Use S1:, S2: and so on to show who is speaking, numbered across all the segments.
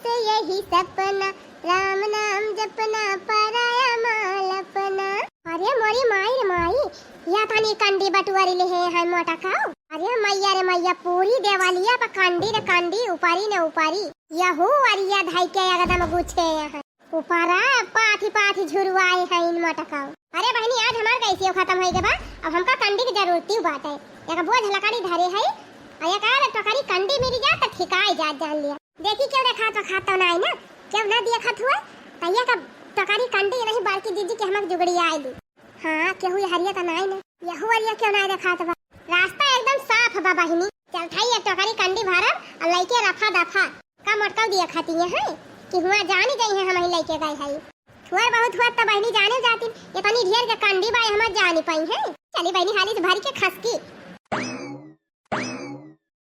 S1: बस यही सपना, राम नाम जपना, पराया माल अपना। अरे मोरी माई रे माई, या थानी कंडी बटुआरी ले है मोटा खाओ। अरे मैया रे मैया, पूरी देवालिया पर कंडी रे कंडी, उपारी ने उपारी, यहू अरिया धाई के एकदम गुछे यहाँ ऊपरा पाथी पाथी झुरवाए है इन मोटा खाओ। अरे बहनी, आज हमार कैसे खत्म हो गए बा, अब हमका कंडी की जरूरत बात है। एक बोझ लकड़ी धरे है, एक आर टोकरी कंडी मिल जा त ठिकाई जा जान लिया। देखी क्यों देखा तो खाता ना है ना, क्यों ना दिया खत हुआ तैया का टोकरी कंडी नहीं बालकी दीदी के हमक जुगड़ी आएली। हां केहू हरिया त ना है ना, यहू हरिया क्यों ना देखा तो रास्ता एकदम साफ बा बहनी। चल थाई एक टोकरी कंडी भरब और लइके रफा दफा का मटका दिया खाती है कि हुआ जानी गई है, हम ही लइके गए है। थुआर बहुत हुआ त बहनी जाने जाती, इतनी ढेर के कंडी बाई हम जानी पाई है। चली बहनी हाली से भर के खसकी।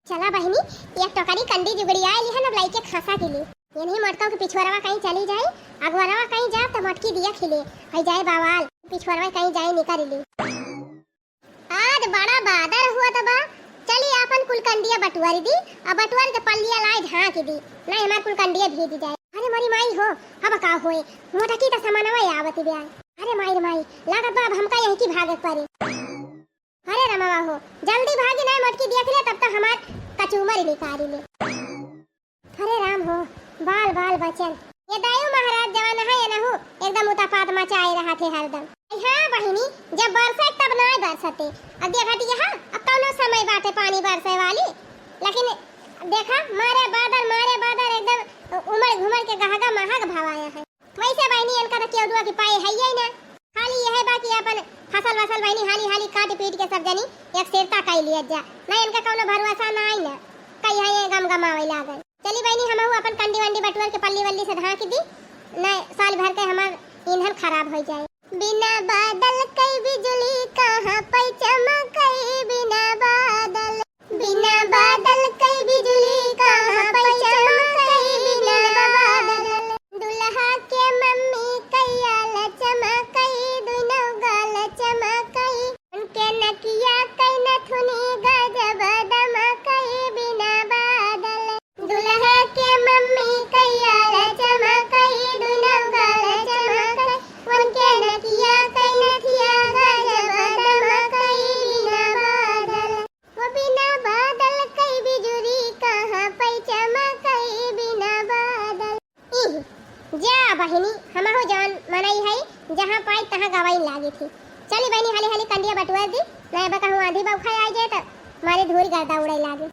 S1: चला बहनी, एक टोकरी कंडी जुगड़ी आईली है ना, लइके खसा के लिए। ये नहीं मटका के पिछवारवा कहीं चली जाए, अगवारवा कहीं जा त मटकी दिया खिले हई जाए बावाल, पिछवारवा कहीं जाए निकाल ली। आज बड़ा बादर हुआ त बा, चली अपन कुल कंडिया बटुआरी दी, अब बटुआर के पल्लिया लाए झांक दी, नहीं हमार कुल कंडिया भेज जाए। अरे मोरी माई हो, अब का होए मोटा की त सामानवा आवती बे। अरे माई रे माई, लागत बा अब हमका यही की भागे पड़े। अरे रमावा हो, जल्दी भागी नहीं मटकी देख ले, तब तक हमार कचूमर निकाली ले। अरे राम हो, बाल बाल बचन, ये दायु महाराज जवान है या न हो, एकदम उतापात मचाए रहा थे हरदम। हाँ बहिनी, जब बरसे तब ना बरसते, अब देखा यहाँ अब कौनो समय बाटे पानी बरसे वाली, लेकिन देखा मारे बादल एकदम उमड़ घुमड़ के गहगा महग भावाया है। वैसे बहनी इनका तो क्यों दुआ की पाए है ही ना, खाली यह बाकी अपन फसल वसल बहनी हाली हाली काट पीट के सब जनी एक सिरता कई लिया जा, नहीं इनका कौनो भरोसा ना आई ना, कई है ये गम गमावे लागल। चली बहनी हम अपन कंडी वंडी बटुअर के पल्ली वल्ली से ढाक दी, नहीं साल भर के हमार ईंधन खराब हो जाए। बिना बादल कई बिजली कहाँ पे चमकई, बिना बादल कई बिजली कहाँ पे चमकई, बिना बादल दुल्हा के मम्मी कैया ल चमकई, दुनो गाल चमकई, उनके नकिया कई नथुनी गजब दमकई, बिना बादल दुल्हा के मम्मी कैया ल चमकई, दुनो गाल चमकई, उनके नकिया कई नथिया गजब दमकई, बिना बादल वो बिना बादल कई बिजुरी कहाँ पे चमकई, बिना बादल। जा बहिनी, हमहु जान मनई है, जहाँ पाई तहाँ गवाई लागी थी। चली बहनी हाली हाली कंडिया बटुआ दी, नहीं बका हूँ आधी बउखा आ जाए तो मारे धूल गर्दा उड़े लागे।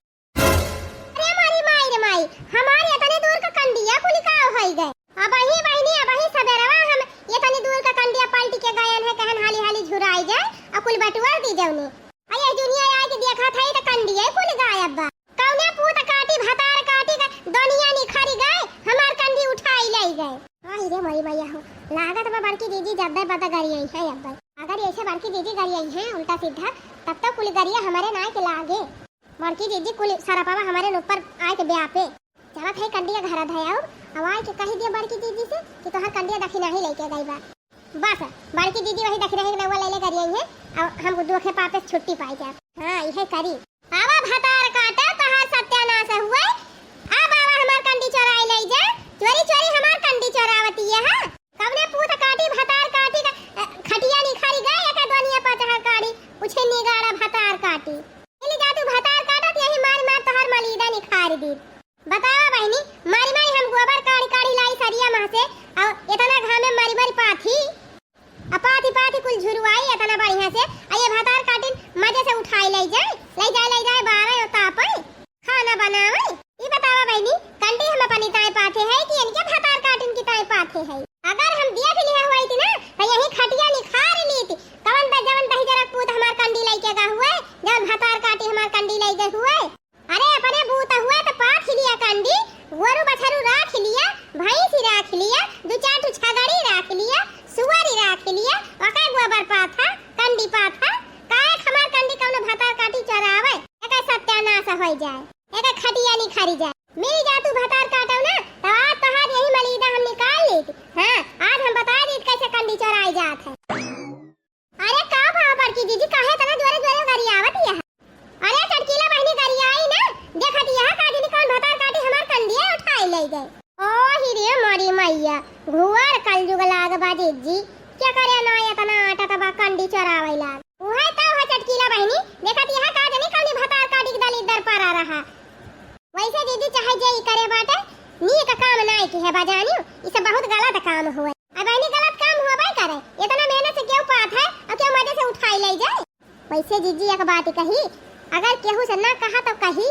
S1: अरे मारी माई रे माई, हमारे इतने दूर का कंडिया कुल का होई गए। अब ही बहनी, अब ही सबेरवा हम ये इतनी दूर का कंडिया पलटी के गए हैं, कहन हाली हाली झुराई जाए और कुल बटुआ दी जौने। अये दुनिया आए के देखा था तो कंडिया कुल गायब बा, कौने पूत काटी भतार काटी का दुनिया निखरी गए, हमार कंडी उठाई ले गए। आई रे मरी मैया हो, लागत बा बड़की दीदी जब पता करी आई है। अब अगर ऐसे बड़की दीदी करी आई है उल्टा सीधा, तब तो कुल गरिया हमारे नाय के लागे। बड़की दीदी कुल सारा पावा हमारे ऊपर आए के ब्याह पे जब थे कंडिया घर धयाओ, अब आए के कही दिया बड़की दीदी से कि तोहर कंडिया दखी नहीं लेके गई बा। बस बड़की दीदी वही दखी रही नवा ले ले करी आई है, अब हम दुखे पापे छुट्टी पाई जा। हां यही करी, आवा भतार काटा तहार सत्यानाश हुए, अब आवा हमार कंडी चोराई ले जा, चोरी चोरी हमार कंडी चोरावती है। हां कबने पूत काटी भतार काटी का खटिया निखारी गए, एक दुनिया पचहर काटी उछे निगाड़ा भतार काटी, इली जा तू भतार काटत यही मार मार तोहर मलीदा निखार दी। बतावा बहनी, मारी मारी हम गोबर काढ़ी काढ़ी लाई सरिया मां से, और इतना घाम में मारी मारी पाथी अपाथी पाथी कुल झुरवाई इतना बढ़िया से, अये भतार काटिन मजे से उठाई ले जाए बारे तापे खाना बनावे। ये बतावा बहनी, कंडी हम अपनी ताई पाथे है कि इनके भतार काटिन की ताई पाथे है। अगर हम दिया भी लिया हुई थी ना तो यही खटिया निखार ली थी, कवन ता जवन तही जरा पूत हमार कंडी लेके गा हुए, जब भतार काटी हमार कंडी लेके हुए। अरे अपने बूत हुए तो पाथ लिया कंडी, गोरु बछरू राख लिया, भैंसी राख लिया, दो चार ठो छगड़ी राख लिया, सुअरी राख लिया, ओका गोबर पाथा कंडी पाथा, काहे हमार कंडी कौनो भतार काटी चरावे, एका सत्यानाश हो जाए, एका खटिया निखारी जाए। मिल जा तू भतार काटो ना तो आज तोहार यही मलीदा हम निकाल लेती। हां आज हम बता दी कैसे कंडी चराई जात है। अरे का भाव बड़की दीदी काहे तना जोरे जोरे गाड़ी आवत है। अरे चटकीला बहनी गाड़ी आई ना, देखत यहां काटी निकाल भतार काटी हमार कंडिया उठाई ले गए। ओ ही रे मारी मैया घुवर कल जुग लाग बाजी जी क्या करे ना इतना आटा तबा कंडी चरावेला उहे तो है चटकीला बहनी देखत यह का जनी कौनी भतार काटी के दली दर पर आ रहा वैसे दीदी चाहे जे करे बाटे नी का काम नहीं की है बाजानी ई सब बहुत गलत काम हुआ अब बहनी गलत काम हुआ भाई करे इतना मेहनत से क्यों पात है और क्यों मजे से उठाई ले जाए वैसे जीजी एक बात कही अगर केहू से ना कहा तो कही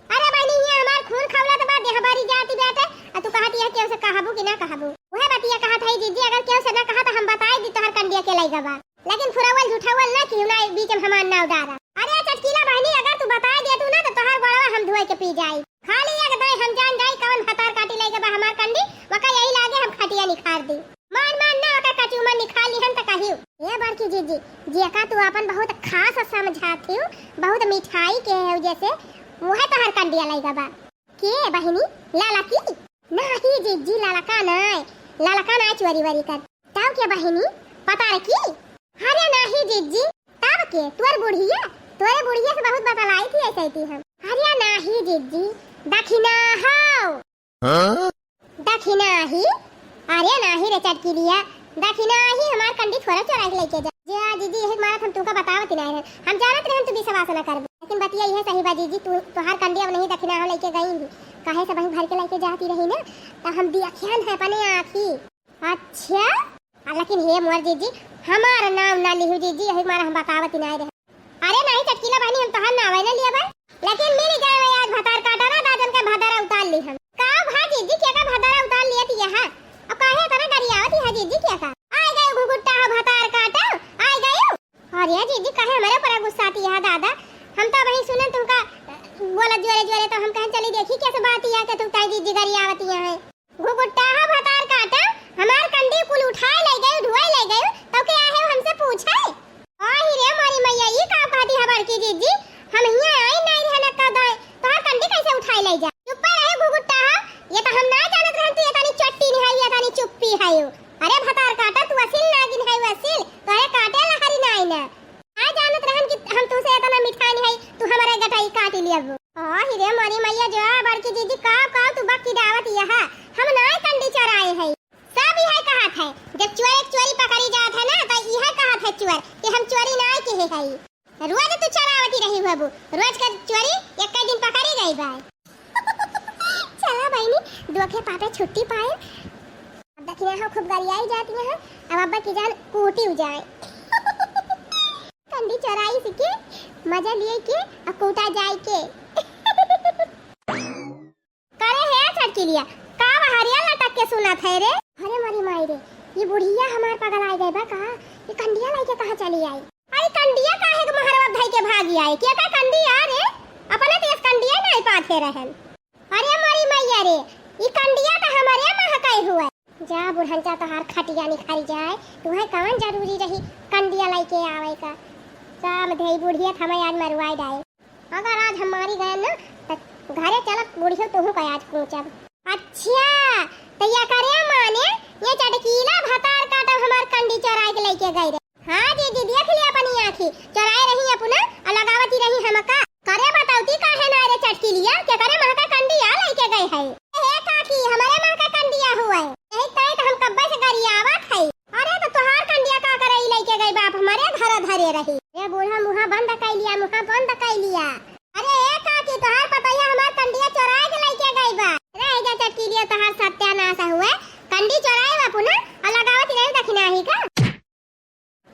S1: अरे बहनी ये हमार खून खवला तो बात हमारी जाति बेटे तू कहती है केहू से कहबू कि ना कहबू वह बतिया कहत है जीजी अगर केहू से ना कहा तो हम बताई दी तोहर कंडिया के लइगा बा लेकिन फुरावल झूठावल ना कि ना बीच में हमार नाव डारा अरे चटकीला बहनी अगर तू बता दे तू ना तो तोहर बड़वा हम धोए के पी जाई खाली एक दई हम जान जाई कौन भतार काटी लइगा बा हमार कंडी वका यही लागे हम खटिया निखार दी मान मान ना ओकर कचुमन निखार लिहन त कहियो ये बड़की जीजी जेका तू अपन बहुत खास समझाती हूं बहुत मिठाई के है जैसे वो है तोहर कंडिया लइगा बा के बहनी लाला की नहीं जीजी लाला का नहीं चोरी वरी कर तब के बहनी पता रे की अरे नहीं जीजी तब के तोर बुढ़िया से बहुत बतलाई थी ऐसे थी हम अरे नहीं जीजी दखिना हाउ दखिना ही अरे नहीं रे चटकी लिया दखिना ही हमार कंडी थोड़ा चोरा के लेके जा जीजी यही मारा हम तुमका बतावत नहीं है हम जानत रहे तू विश्वास न कर लेकिन बतिया यह सही बा जीजी तू तोहार कंडी अब नहीं दखिना हम लेके गई ही काहे से वहीं भर के लेके जाती रही ना तो हम दियाखियान है अपने आँखी अच्छा लेकिन हे मोर जीजी हमारा नाम ना लिहू जीजी यही मारा हम बतावत नहीं रहे अरे नहीं चटकीला बहनी हम तोहार नाम ना लिया बा लेकिन मेरी जाए आज भतार काटा ना दादन का भतारा उतार ली हम का भा जीजी क्या का भतारा उतार लिया थी यहाँ अब काहे तरह गरियावत है जीजी क्या का आ गए घुघुट्टा भतार काटा आ गए अरे जीजी काहे हमारे ऊपर गुस्सा आती है दादा हम तो वही सुने तुमका बोला जोरे तो हम कहीं चली देखी कैसे बात है कि तुम ताई जीजी गरियावत है घुघुट्टा भतार काटा हमार कंडी कुल उठाए ले गए ढुआई ले गए तो क्या है हमसे पूछे आ ही रे मारी मैया ये का बात है बड़की जीजी हम यहां आई नहीं रहना का दाई तो कंडी कैसे उठाई ले जा चुप रहे घुघुट्टा ये तो हम ना जानत रहन तू ये तानी चट्टी नहीं है ये तानी चुप्पी है अरे भतार काटा तू असील नागिन है असील तोरे काटे लहरी नहीं ना आ जानत रहन कि हम तुसे इतना मिठाई नहीं है तू हमारे गटाई काट लिया आ ही रे मारी मैया जो बड़की जीजी का तू बक्की दावत यहां हम ना कंडी चराए है सब यह कहत है जब चोरी पकड़ी जात है ना तो यह कहत है चोर कि हम चोरी ना के है रोज तू चरावती रही बाबू रोज का चोरी एक दिन पकड़ी गई बाय चला बहनी दोखे पापे छुट्टी पाए अब दखिना हो खूब गरियाई जाती है अब अब्बा की जान कूटी हो जाए कंडी चराई सीखे मजा लिए के और कूटा जाए के करे है चटकी लिया का हरिया लटक के सुना थे रे अरे मारी माई रे ये बुढ़िया हमार पगल आ गई बा कहा ये कंडिया लेके कहां चली आई अरे कंडिया काहे के महरवा भाई के भागी आई के का कंडिया रे अपने तेज कंडिया नहीं पाथे रहन अरे मारी मैया रे ये कंडिया तो हमारे महकाई हुआ जा बुढ़न जा तोहार खटिया निखारी जाए तुम्हें कौन जरूरी रही कंडिया लेके आवे का काम धई बुढ़िया हमें आज मरवाई डाए अगर आज हमारी गए ना तो घरे चलत बुढ़ियो तोहू का आज पूछब अच्छा तो ये करे माने ये चटकीला भतार काटा हमार कंडी चोराई के लेके गई रे हां जी देख लिया अपनी आंखी चोराई रही अपना और लगावती रही हमका करे बताऊती काहे ना रे चटकी लिया क्या करे मां का कंडिया लेके गई है हे काकी हमारे मां का कंडिया हुआ है यही तय तो हम कब्बे से गरियावत है अरे तो तोहार कंडिया का करे लेके गई बाप हमारे घर धरे रही ये बूढ़ा मुंह बंद कर लिया अरे ए काकी तोहार पतैया हमार कंडिया चोराई के लेके गई बा रह जा चटकी लिया तोहार सत्यानाश हुआ कंडी चोराई बापू ना और लगावती रही दखिना ही का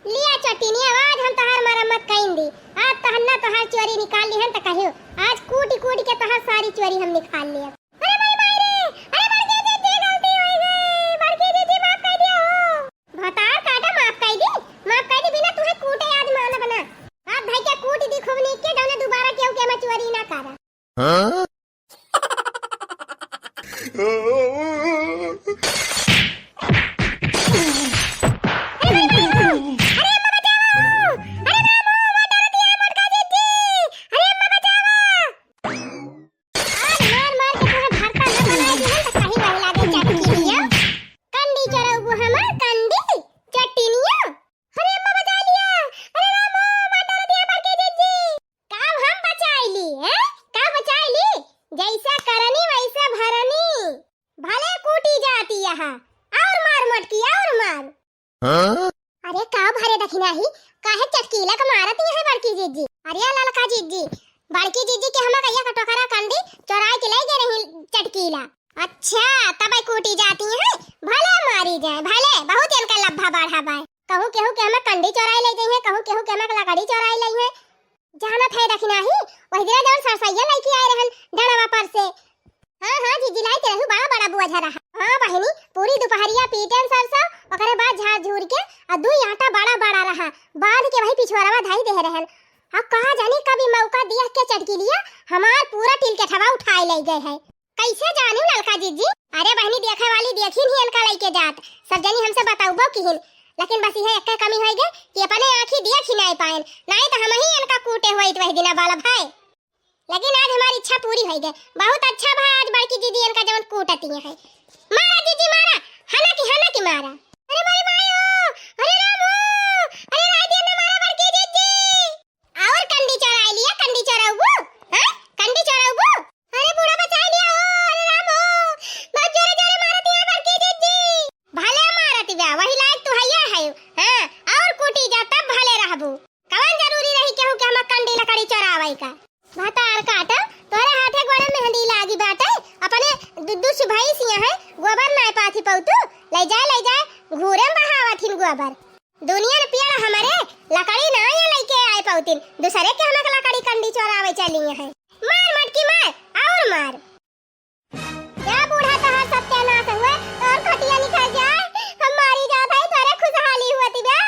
S1: लिया चट्टी आवाज हम तोहार मरम्मत कइन दी आज तहन्ना तोहार चोरी निकाल ली हन त कहियो आज कूटी के तोहार सारी चोरी हम निकाल लिया अरे भाई भाई रे अरे बड़के जी गलती हो गई बड़के जी माफ कर दियो भतार काटा माफ कर दी बिना तुहे कूटे आज मान बना आप भाई के कूट दी खूब नीक के डौने दोबारा केहू के मैं चोरी ना करा हां जैसा करनी वैसा भरनी भले कूटी दिया हा और मार मटकी और मार। अरे का भरे दखिना ही काहे चटकीला का मारत है बड़की जीजी। अरे ललका जीजी बड़की जीजी के हम कहिया का टोकरा कंडी चोराए के ले गए रही चटकीला। अच्छा तब कूटी जाती है भले मारी जाए भले बहुत इनका लब्भा बढ़ा बाय। कहूं केहू के हम कंडी चोराए ले गई है कहूं केहू के हम लकड़ी चोराए ले है जानत है दखिना ही वही दिन जब सरसैया लेके आए रहन डड़वा पर से। हां जीजी लाई ते रहू बड़ा बड़ा बुआ झा रहा। हां बहनी पूरी दोपहरिया पीटन सरसों ओकरे बाद झाड़ झूर के आ दुई आटा बड़ा बड़ा रहा बांध के वही पिछवारवा धाई दे रहन। अब कहा जानी कभी मौका दिया के चटकी लिया हमार पूरा टिल के ठवा उठाए ले गए है कैसे जानू ललका जीजी। अरे बहनी देखे वाली देखिन ही इनका लेके जात सब जनी हमसे बताऊबो किहिन लेकिन बस यह एक कमी होई गए कि अपने आंखी देख ही नहीं पाएन नहीं तो हम ही इनका कूटे होई वही दिना वाला भाई। लेकिन आज हमारी इच्छा पूरी हो गई बहुत अच्छा भाई आज बड़की दीदी इनका जवन कूटती है मारा जीजी मारा हना की मारा। अरे मारी मायो अरे रामो अरे राय दे ना मारा बड़की जीजी और कंडी चोरा लिया कंडी चोराऊबो हां कंडी चोराऊबो अरे बूढ़ा बचा लिया ओ अरे रामो बहुत जोरे जोरे मारती है बड़की जीजी भले मारती बा वही लायक तू हैया है हां और कूटी जा तब भले रहबू कवन जरूरी रही केहू के हम कंडी लकड़ी चोरावई का भातार काटा तोरे हाथे गोड़े मेहंदी लागी बाटे अपने दुद्दू सुभाई सिया है गोबर नाय पाथी पौतू ले जाए घूरे बहावथिन गोबर दुनिया ने पेड़ हमारे लकड़ी ना ये लेके आए पौतिन दूसरे के हमक लकड़ी कंडी चोरावे चली है मार मटकी मार और मार क्या बूढ़ा तहार सत्यानाश हुए और खटिया निकल जाए हम मारी जात है तोरे खुशहाली हुआती बे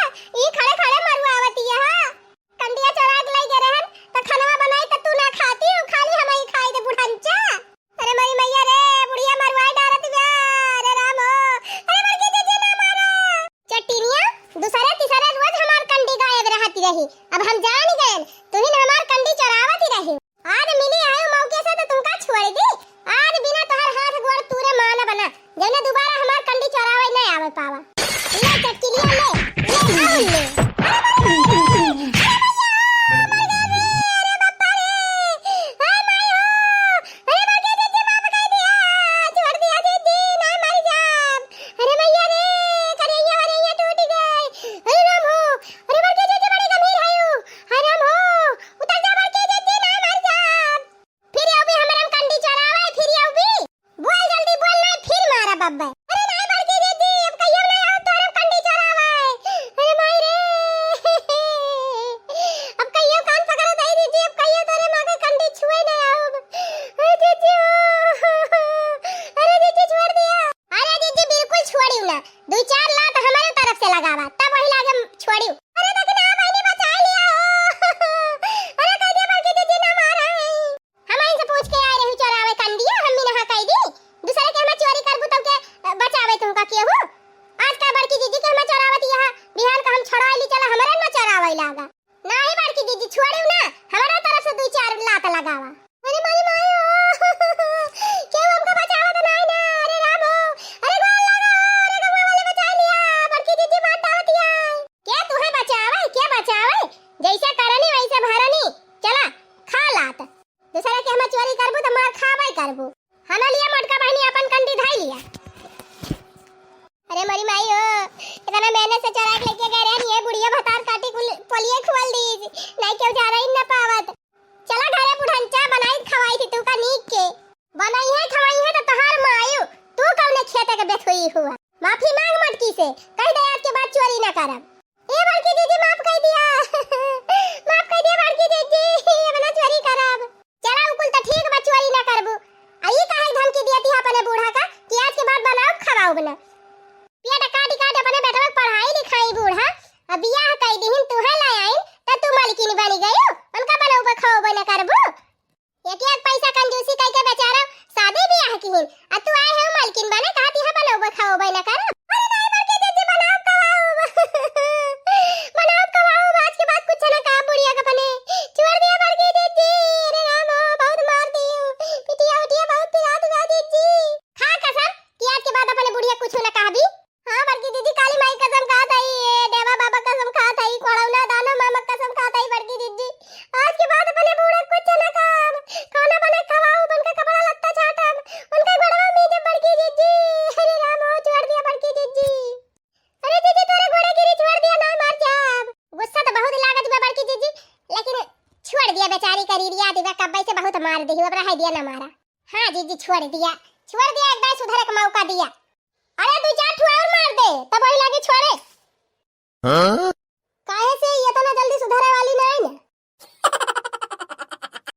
S1: ई खड़े खड़े मरुआवती है कंडिया चोरा के ले गए रहन त खाना बनाई त तू ना खाती खाली हम ही खाई दे बुढ़ांचा। अरे मरी मैया रे बुढ़िया मरवाई डालत बे अरे राम अरे मर के दे ना मारा चट्टीनिया दूसरे तीसरे रोज हमार कंडी गायब रहती रही अब हम जान गए तू ही हमार कंडी चोरावती रही आज मिली आयो मौके से तो तुमका छोड़ दी आज बिना तोहर हाथ गोड़ तूरे माना बना जने दोबारा हमार कंडी चोरावे नहीं आवे पावा ले चट्टीनिया ले माफी मांग मटकी से कह दे आज के बाद चोरी न करब। ए बड़की दीदी माफ कर दिया माफ कर दिया बड़की दीदी बना चोरी करब। चला उकुल त ठीक बा चोरी न करबू। आई काहे धमकी देती है अपने बूढ़ा का कि आज के बाद बनाओ खवाओ बना। पेट काटी काट अपने बेटा को पढ़ाई लिखाई बूढ़ा अब बियाह कई दिन तू है ला आई त तू मालकिन बनी गयो उनका बनाओ बखाओ बना करबू। एक एक पैसा कंजूसी कई के बेचारा शादी बियाह की हिन आ तू आए है मालकिन बने कहती है बनाओ बखाओ बना कर। अरे नहीं बड़की दीदी बनाओ खवाओ आज के बाद कुछ ना कहा बुढ़िया का बने छोड़ दिया बड़की दीदी। अरे राम बहुत मारती हूं पिटिया उठिया बहुत पिरा दीदी खा कसम कि आज के बाद अपने बुढ़िया कुछ ना कहा भी। हां बड़की दीदी काली माई कसम खा थई देवा बाबा कसम खा थई कोड़ौना दाना मामा कसम खा थई बड़की दीदी आज के बाद अपने बूढ़े कुछ ना कहा खाना बना खवाओ उनका कपड़ा लत्ता छाटम उनका घड़वा में दे बड़की दीदी। अरे राम करी रिया दिवा कब्बई से बहुत मार दी हमरा है दिया ना मारा। हां जीजी छोड़ दिया एक बार सुधारे का मौका दिया। अरे 2-4 ठो और मार दे तब वही लागे छोड़े।